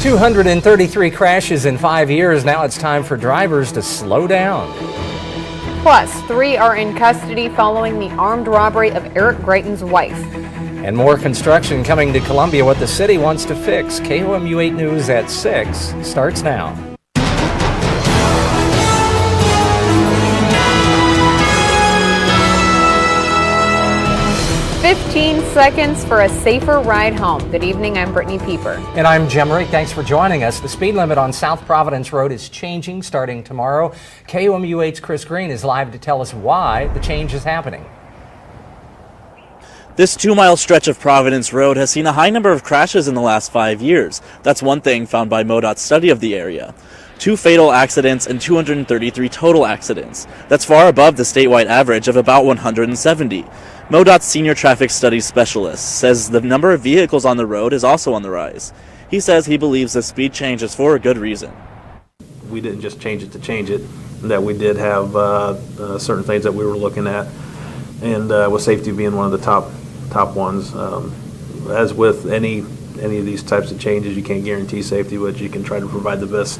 233 crashes in 5 years. Now it's time for drivers to slow down. Plus, 3 are in custody following the armed robbery of Eric Greitens' wife. And more construction coming to Columbia, what the city wants to fix. KOMU 8 News at 6 starts now. 15 seconds for a safer ride home. Good evening, I'm Brittany Pieper. And I'm Jim Rick. Thanks for joining us. The speed limit on South Providence Road is changing starting tomorrow. KOMU 8's Chris Green is live to tell us why the change is happening. This 2-mile stretch of Providence Road has seen a high number of crashes in the last 5 years. That's one thing found by MoDOT's study of the area. 2 fatal accidents and 233 total accidents. That's far above the statewide average of about 170. MoDOT's senior traffic studies specialist says the number of vehicles on the road is also on the rise. He says he believes the speed change is for a good reason. We didn't just change it to change it, that we did have certain things that we were looking at, and with safety being one of the top ones. As with any of these types of changes, you can't guarantee safety, but you can try to provide the best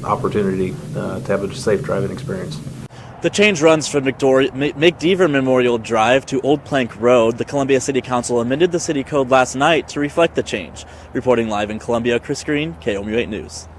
opportunity to have a safe driving experience. The change runs from McDeaver Memorial Drive to Old Plank Road. The Columbia City Council amended the city code last night to reflect the change. Reporting live in Columbia, Chris Green, KOMU 8 News.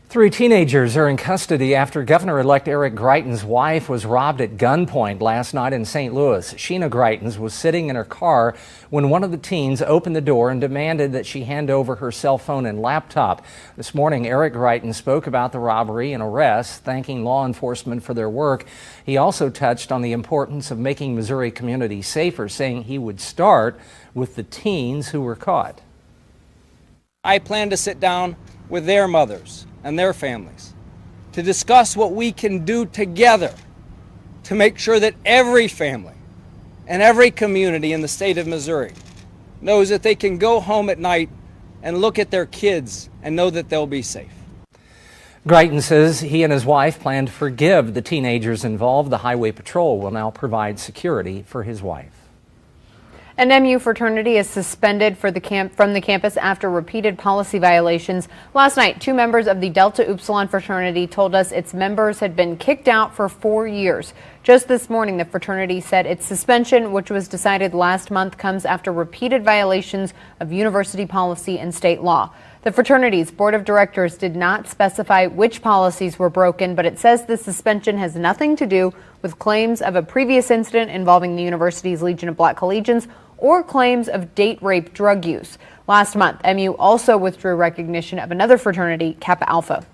3 teenagers are in custody after Governor-elect Eric Greitens' wife was robbed at gunpoint last night in St. Louis. Sheena Greitens was sitting in her car when one of the teens opened the door and demanded that she hand over her cell phone and laptop. This morning, Eric Greitens spoke about the robbery and arrest, thanking law enforcement for their work. He also touched on the importance of making Missouri communities safer, saying he would start with the teens who were caught. I plan to sit down with their mothers and their families to discuss what we can do together to make sure that every family and every community in the state of Missouri knows that they can go home at night and look at their kids and know that they'll be safe. Greitens says he and his wife plan to forgive the teenagers involved. The Highway Patrol will now provide security for his wife. An MU fraternity is suspended from the campus after repeated policy violations. Last night, 2 members of the Delta Upsilon fraternity told us its members had been kicked out for 4 years. Just this morning, the fraternity said its suspension, which was decided last month, comes after repeated violations of university policy and state law. The fraternity's board of directors did not specify which policies were broken, but it says the suspension has nothing to do with claims of a previous incident involving the university's Legion of Black Collegians or claims of date rape drug use. Last month, MU also withdrew recognition of another fraternity, Kappa Alpha.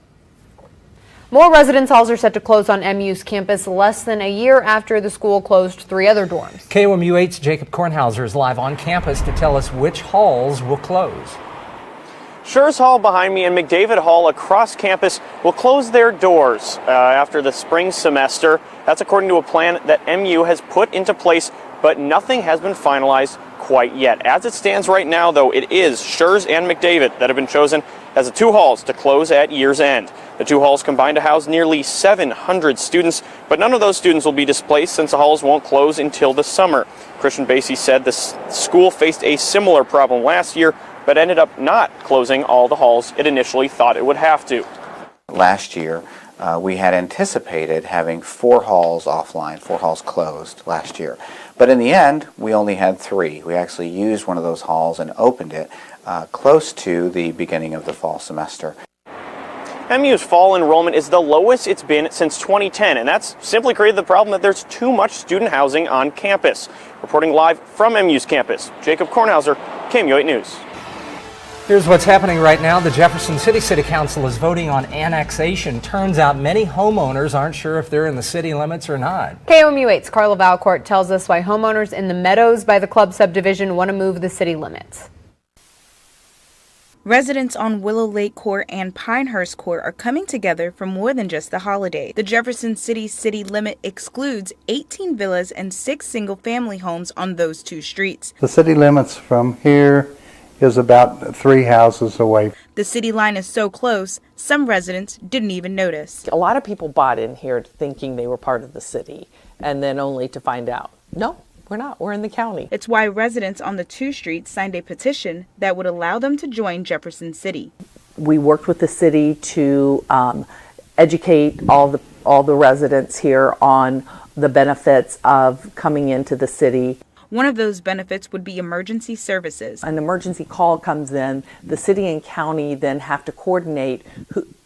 More residence halls are set to close on MU's campus less than a year after the school closed 3 other dorms. KOMU 8's Jacob Kornhauser is live on campus to tell us which halls will close. Schurz Hall behind me and McDavid Hall across campus will close their doors after the spring semester. That's according to a plan that MU has put into place, but nothing has been finalized quite yet. As it stands right now, though, it is Schurz and McDavid that have been chosen as the 2 halls to close at year's end. The 2 halls combine to house nearly 700 students, but none of those students will be displaced since the halls won't close until the summer. Christian Basie said the school faced a similar problem last year, but ended up not closing all the halls it initially thought it would have to. Last year, we had anticipated having 4 halls offline, 4 halls closed last year. But in the end, we only had 3. We actually used one of those halls and opened it close to the beginning of the fall semester. MU's fall enrollment is the lowest it's been since 2010, and that's simply created the problem that there's too much student housing on campus. Reporting live from MU's campus, Jacob Kornhauser, KOMU 8 News. Here's what's happening right now. The Jefferson City Council is voting on annexation. Turns out many homeowners aren't sure if they're in the city limits or not. KOMU 8's Carla Valcourt tells us why homeowners in the Meadows by the Club subdivision want to move the city limits. Residents on Willow Lake Court and Pinehurst Court are coming together for more than just the holiday. The Jefferson city limit excludes 18 villas and 6 single-family homes on those 2 streets. The city limits from here is about 3 houses away. The city line is so close, some residents didn't even notice. A lot of people bought in here thinking they were part of the city, and then only to find out, no, we're not. We're in the county. It's why residents on the 2 streets signed a petition that would allow them to join Jefferson City. We worked with the city to educate all the residents here on the benefits of coming into the city. One of those benefits would be emergency services. An emergency call comes in, the city and county then have to coordinate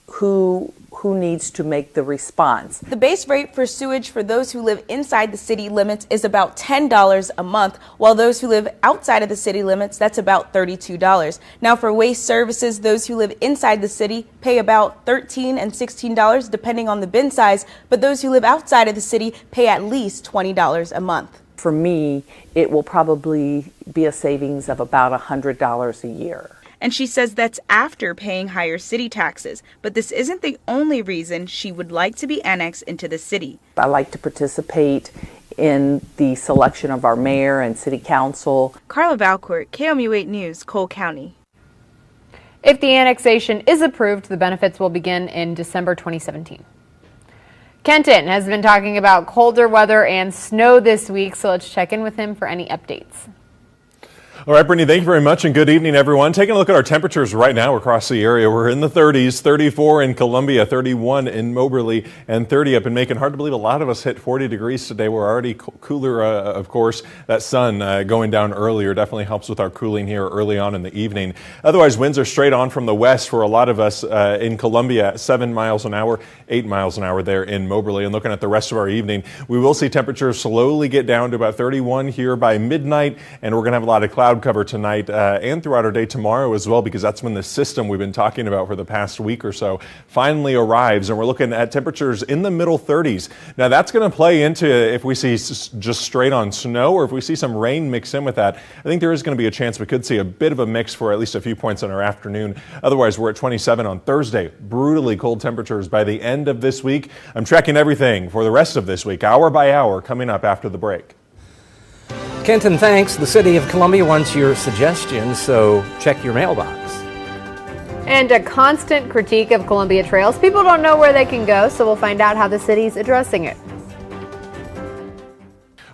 who needs to make the response. The base rate for sewage for those who live inside the city limits is about $10 a month, while those who live outside of the city limits, that's about $32. Now for waste services, those who live inside the city pay about $13 and $16 depending on the bin size, but those who live outside of the city pay at least $20 a month. For me, it will probably be a savings of about $100 a year. And she says that's after paying higher city taxes. But this isn't the only reason she would like to be annexed into the city. I like to participate in the selection of our mayor and city council. Carla Valcourt, KMU8 News, Cole County. If the annexation is approved, the benefits will begin in December 2017. Kenton has been talking about colder weather and snow this week, so let's check in with him for any updates. All right, Brittany, thank you very much, and good evening, everyone. Taking a look at our temperatures right now across the area. We're in the 30s, 34 in Columbia, 31 in Moberly, and 30 up in Macon. Hard to believe a lot of us hit 40 degrees today. We're already cooler, of course. That sun going down earlier definitely helps with our cooling here early on in the evening. Otherwise, winds are straight on from the west for a lot of us in Columbia, 7 miles an hour, 8 miles an hour there in Moberly. And looking at the rest of our evening, we will see temperatures slowly get down to about 31 here by midnight, and we're going to have a lot of cloud cover tonight and throughout our day tomorrow as well, because that's when the system we've been talking about for the past week or so finally arrives, and we're looking at temperatures in the middle 30s. Now that's going to play into if we see just straight on snow or if we see some rain mix in with that. I think there is going to be a chance we could see a bit of a mix for at least a few points in our afternoon. Otherwise, we're at 27 on Thursday. Brutally cold temperatures by the end of this week. I'm tracking everything for the rest of this week, hour by hour, coming up after the break. Kenton, thanks. The City of Columbia wants your suggestions, so check your mailbox. And a constant critique of Columbia trails. People don't know where they can go, so we'll find out how the city's addressing it.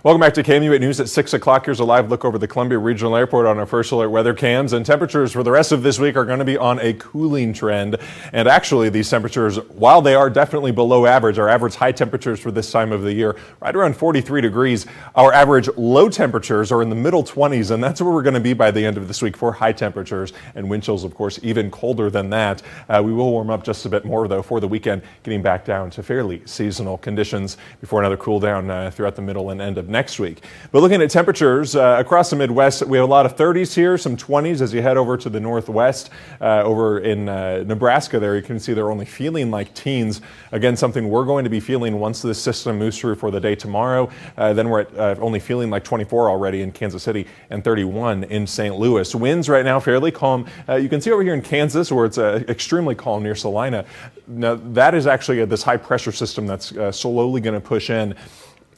Welcome back to KMU8 News at 6 o'clock. Here's a live look over the Columbia Regional Airport on our first alert weather cams. And temperatures for the rest of this week are going to be on a cooling trend. And actually, these temperatures, while they are definitely below average, our average high temperatures for this time of the year, right around 43 degrees. Our average low temperatures are in the middle 20s, and that's where we're going to be by the end of this week for high temperatures. And wind chills, of course, even colder than that. We will warm up just a bit more, though, for the weekend, getting back down to fairly seasonal conditions before another cool down throughout the middle and end of next week. But looking at temperatures across the Midwest, we have a lot of 30s here, some 20s as you head over to the Northwest. Over in Nebraska there, you can see they're only feeling like teens. Again, something we're going to be feeling once this system moves through for the day tomorrow. Then we're at only feeling like 24 already in Kansas City and 31 in St. Louis. Winds right now fairly calm. You can see over here in Kansas where it's extremely calm near Salina. Now that is actually this high pressure system that's slowly going to push in.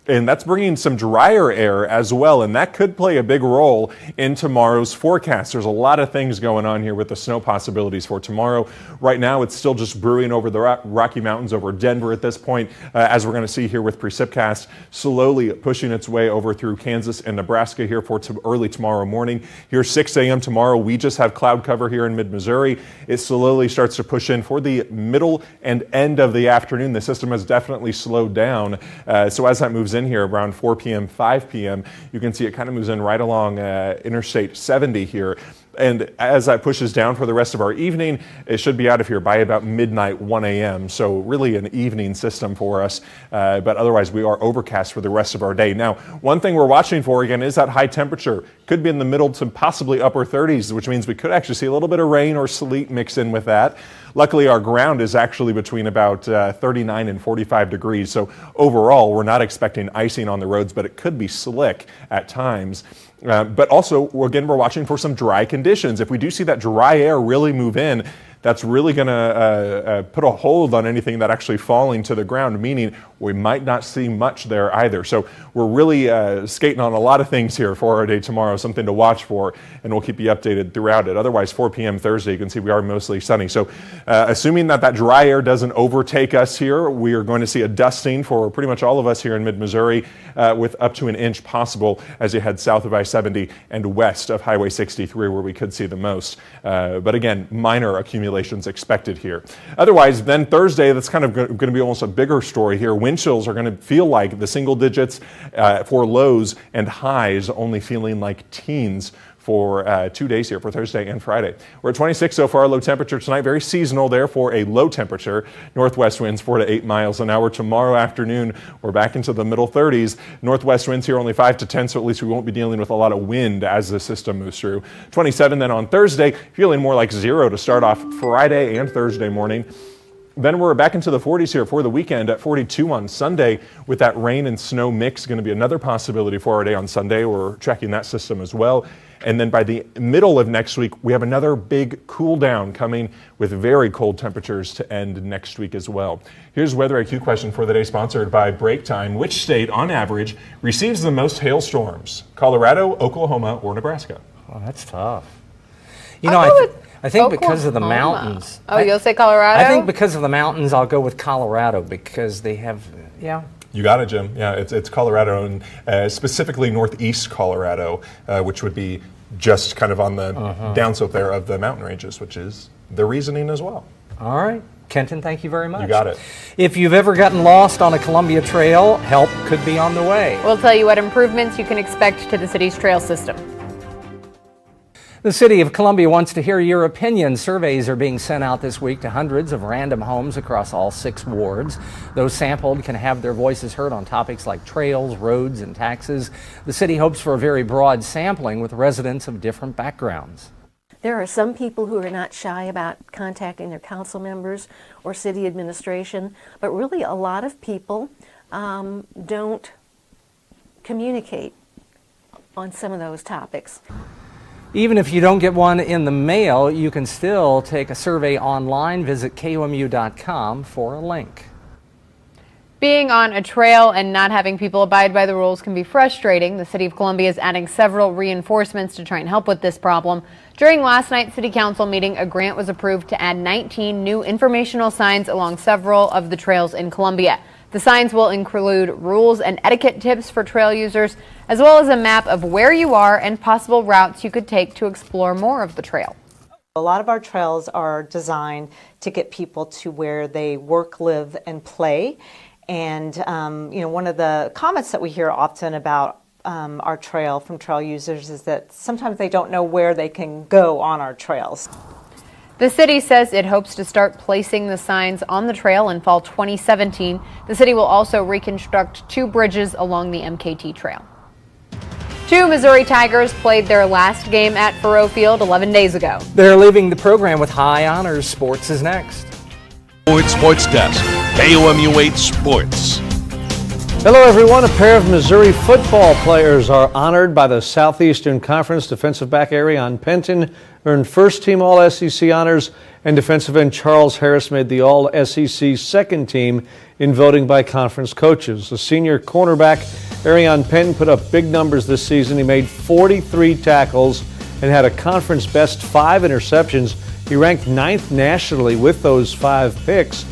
And that's bringing some drier air as well, and that could play a big role in tomorrow's forecast. There's a lot of things going on here with the snow possibilities for tomorrow. Right now, it's still just brewing over the Rocky Mountains over Denver at this point, as we're going to see here with precipcast slowly pushing its way over through Kansas and Nebraska here for early tomorrow morning. Here 6 a.m. tomorrow, we just have cloud cover here in mid-Missouri. It slowly starts to push in for the middle and end of the afternoon. The system has definitely slowed down, so as that moves in here around 4 p.m., 5 p.m., you can see it kind of moves in right along Interstate 70 here. And as that pushes down for the rest of our evening, it should be out of here by about midnight, 1 a.m. So really an evening system for us. But otherwise, we are overcast for the rest of our day. Now, one thing we're watching for, again, is that high temperature. Could be in the middle to possibly upper 30s, which means we could actually see a little bit of rain or sleet mix in with that. Luckily, our ground is actually between about 39 and 45 degrees. So overall, we're not expecting icing on the roads, but it could be slick at times. But also, again, we're watching for some dry conditions. If we do see that dry air really move in, that's really going to put a hold on anything that actually falling to the ground, meaning we might not see much there either. So we're really skating on a lot of things here for our day tomorrow, something to watch for, and we'll keep you updated throughout it. Otherwise, 4 p.m. Thursday, you can see we are mostly sunny. So assuming that dry air doesn't overtake us here, we are going to see a dusting for pretty much all of us here in mid-Missouri with up to an inch possible as you head south of I-70 and west of Highway 63 where we could see the most. But again, minor accumulation violations expected here. Otherwise, then Thursday, that's kind of going to be almost a bigger story here. Wind chills are going to feel like the single digits for lows, and highs only feeling like teens for 2 days here, for Thursday and Friday. We're at 26 so far, low temperature tonight, very seasonal there for a low temperature. Northwest winds 4 to 8 miles an hour. Tomorrow afternoon, we're back into the middle 30s. Northwest winds here only 5 to 10, so at least we won't be dealing with a lot of wind as the system moves through. 27 then on Thursday, feeling more like 0 to start off Friday and Thursday morning. Then we're back into the 40s here for the weekend at 42 on Sunday, with that rain and snow mix going to be another possibility for our day on Sunday. We're tracking that system as well. And then by the middle of next week, we have another big cool down coming with very cold temperatures to end next week as well. Here's Weather IQ question for the day, sponsored by Break Time. Which state, on average, receives the most hailstorms? Colorado, Oklahoma, or Nebraska? Oh, that's tough. You know, I think because of the mountains. Oh, you'll say Colorado? I think because of the mountains, I'll go with Colorado because they have, yeah. You got it, Jim. Yeah, it's Colorado, and specifically northeast Colorado, which would be just kind of on the downslope there of the mountain ranges, which is the reasoning as well. All right. Kenton, thank you very much. You got it. If you've ever gotten lost on a Columbia trail, help could be on the way. We'll tell you what improvements you can expect to the city's trail system. The City of Columbia wants to hear your opinion. Surveys are being sent out this week to hundreds of random homes across all 6 wards. Those sampled can have their voices heard on topics like trails, roads, and taxes. The city hopes for a very broad sampling with residents of different backgrounds. There are some people who are not shy about contacting their council members or city administration, but really a lot of people don't communicate on some of those topics. Even if you don't get one in the mail, you can still take a survey online. Visit KOMU.com for a link. Being on a trail and not having people abide by the rules can be frustrating. The City of Columbia is adding several reinforcements to try and help with this problem. During last night's City Council meeting, a grant was approved to add 19 new informational signs along several of the trails in Columbia. The signs will include rules and etiquette tips for trail users, as well as a map of where you are and possible routes you could take to explore more of the trail. A lot of our trails are designed to get people to where they work, live, and play. And one of the comments that we hear often about our trail from trail users is that sometimes they don't know where they can go on our trails. The city says it hopes to start placing the signs on the trail in fall 2017. The city will also reconstruct 2 bridges along the MKT trail. 2 Missouri Tigers played their last game at Faurot Field 11 days ago. They're leaving the program with high honors. Sports is next. Sports Desk, KOMU 8 Sports. Hello everyone. A pair of Missouri football players are honored by the Southeastern Conference. Defensive back Arion Penton earned first team All-SEC honors, and defensive end Charles Harris made the All-SEC second team in voting by conference coaches. The senior cornerback Arion Penton put up big numbers this season. He made 43 tackles and had a conference best 5 interceptions. He ranked 9th nationally with those 5 picks.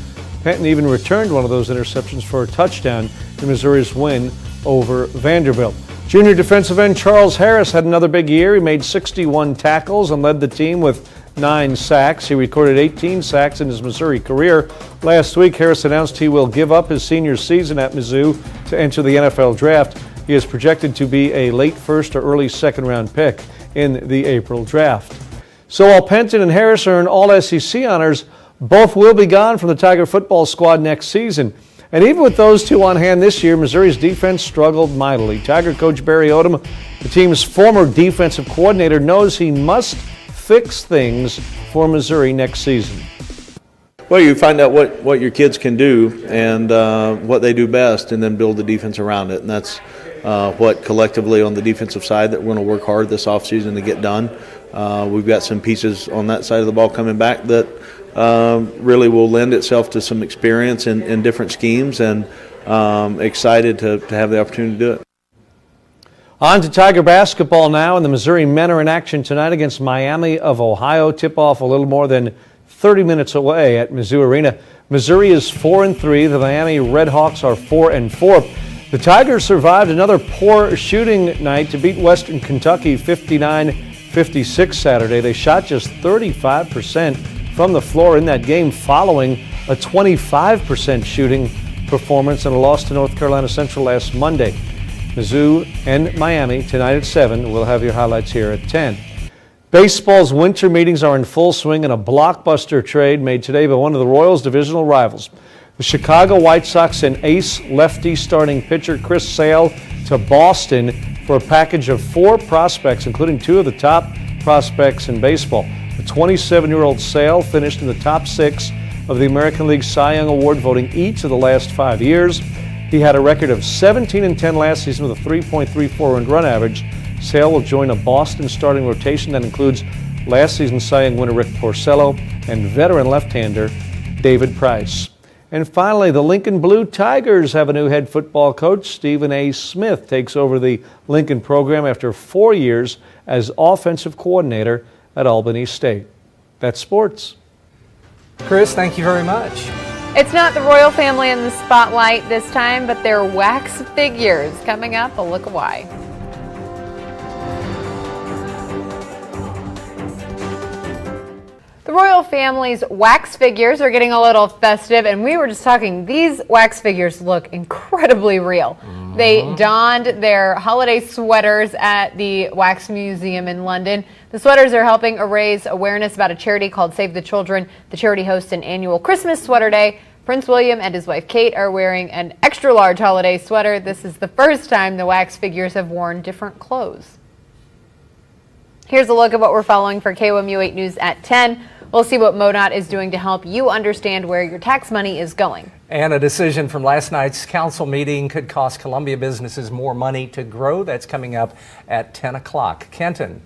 Penton even returned one of those interceptions for a touchdown in Missouri's win over Vanderbilt. Junior defensive end Charles Harris had another big year. He made 61 tackles and led the team with 9 sacks. He recorded 18 sacks in his Missouri career. Last week, Harris announced he will give up his senior season at Mizzou to enter the NFL draft. He is projected to be a late first or early second round pick in the April draft. So while Penton and Harris earn All-SEC honors, both will be gone from the Tiger football squad next season. And even with those 2 on hand this year, Missouri's defense struggled mightily. Tiger coach Barry Odom, the team's former defensive coordinator, knows he must fix things for Missouri next season. Well, you find out what your kids can do and what they do best, and then build the defense around it. And that's what collectively on the defensive side that we're going to work hard this offseason to get done. We've got some pieces on that side of the ball coming back that really will lend itself to some experience in different schemes, and excited to have the opportunity to do it. On to Tiger basketball now, and the Missouri men are in action tonight against Miami of Ohio. Tip-off a little more than 30 minutes away at Mizzou Arena. Missouri is 4-3. The Miami Redhawks are 4-4. The Tigers survived another poor shooting night to beat Western Kentucky 59-56 Saturday. They shot just 35% from the floor in that game following a 25% shooting performance and a loss to North Carolina Central last Monday. Mizzou and Miami tonight at 7. We'll have your highlights here at 10. Baseball's winter meetings are in full swing in a blockbuster trade made today by one of the Royals' divisional rivals. The Chicago White Sox sent ace lefty starting pitcher Chris Sale to Boston for a package of 4 prospects, including 2 of the top prospects in baseball. The 27-year-old Sale finished in the top 6 of the American League Cy Young Award voting each of the last 5 years. He had a record of 17-10 last season with a 3.34 earned run average. Sale will join a Boston starting rotation that includes last season's Cy Young winner Rick Porcello and veteran left-hander David Price. And finally, the Lincoln Blue Tigers have a new head football coach. Stephen A. Smith takes over the Lincoln program after 4 years as offensive coordinator at Albany State. That's sports. Chris, thank you very much. It's not the royal family in the spotlight this time, but their wax figures. Coming up, a look at why. The royal family's wax figures are getting a little festive, and we were just talking, these wax figures look incredibly real. They donned their holiday sweaters at the Wax Museum in London. The sweaters are helping raise awareness about a charity called Save the Children. The charity hosts an annual Christmas sweater day. Prince William and his wife Kate are wearing an extra large holiday sweater. This is the first time the wax figures have worn different clothes. Here's a look at what we're following for KOMU 8 News at 10. We'll see what MoDOT is doing to help you understand where your tax money is going. And a decision from last night's council meeting could cost Columbia businesses more money to grow. That's coming up at 10 o'clock. Kenton.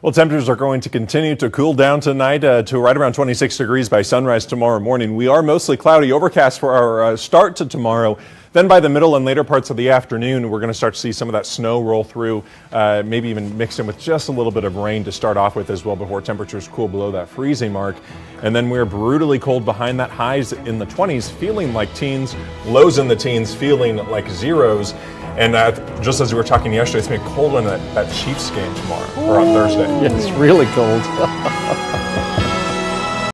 Well, temperatures are going to continue to cool down tonight to right around 26 degrees by sunrise tomorrow morning. We are mostly cloudy, overcast for our start to tomorrow. Then by the middle and later parts of the afternoon, we're going to start to see some of that snow roll through, maybe even mixed in with just a little bit of rain to start off with as well before temperatures cool below that freezing mark. And then we're brutally cold behind that, highs in the 20s, feeling like teens, lows in the teens, feeling like zeros. And just as we were talking yesterday, it's going to be cold in that Chiefs game tomorrow, or on Thursday. Yeah, it's really cold.